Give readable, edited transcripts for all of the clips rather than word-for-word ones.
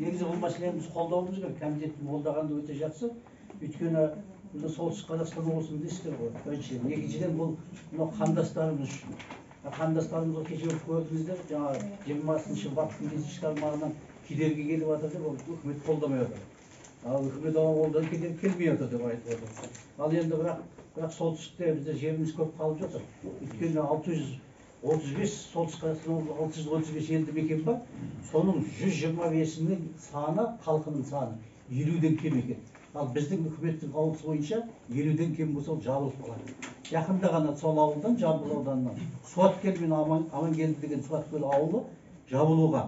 Негізі бұл мәселені біз қолдауымыз керек. Комитеттің қолдағаны өте жақсы. Өйткені бұл солтүстік Қазақстан облысында істер ғой. Бірінші, екіншіден бұл қандастарымыз үшін. Қандастарымызға кеше көрдіңіздер, жаңа 20-шы баптың 5-ші тармағынан кедергі келіп жатыр деп, ол үкімет қолдамай отыр. Ал үкімет қолдан кедергі келмей отыр деп айтып отыр. Ал енді бірақ солтүстікте бізде жеріміз көп қалып жатыр. Өйткені 635 солтүстік Қазақстан 635 елді мекен бар. Соның 125-інің саны, халқының саны 50-ден кем екен. Ал біздің үкіметтің қаулысы бойынша 50-ден кем болса жабылып қалады. Жақында ғана сол ауылдан, Жамбыл ауданынан Суаткөл мен Амангелді деген Суаткөл ауылы жабылуға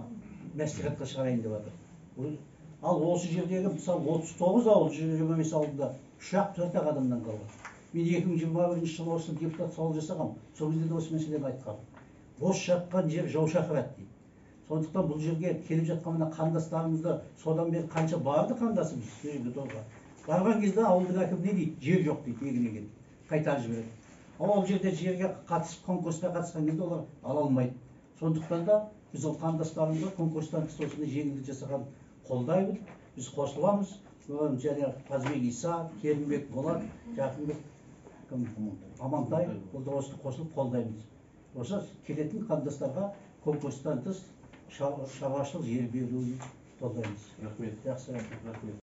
мәслихатқа шығарайын деп жатыр. Ал осы жердегі мысалы 39 ауыл, 125 ауылда 3-4 адамнан қалған. Мен 2021 жылы осы депутат сауал жасағам. Сол кезде де осы мәселені айтқам. Бос жатқан жер жау шақырады дейді. Сондықтан бұл жерге келіп жатқан мына қандастарымызды содан бері қанша барды қандасымыз жерге торға. Барған кезде ауылдың әкімі не дейді? Жер жоқ дейді, егін қайтарып жібереді. Ол жерде жерге қатысып конкурсқа қатысқан кезде олар ала алмайды. Сондықтан да біз ол қандастарымызға конкурстан тыс осындай жеңілдік жасаған қолдаймыз. Біз қосыламыз. Және Қазбек Иса, Керімбек Болат, Жақынбек Амантай, ол да осы қосылып қолдаймыз. Осы келетін қандастарға конкурстан тыс шаруашылық жер беруін қолдаймыз. Рахмет. Жақсы, рахмет.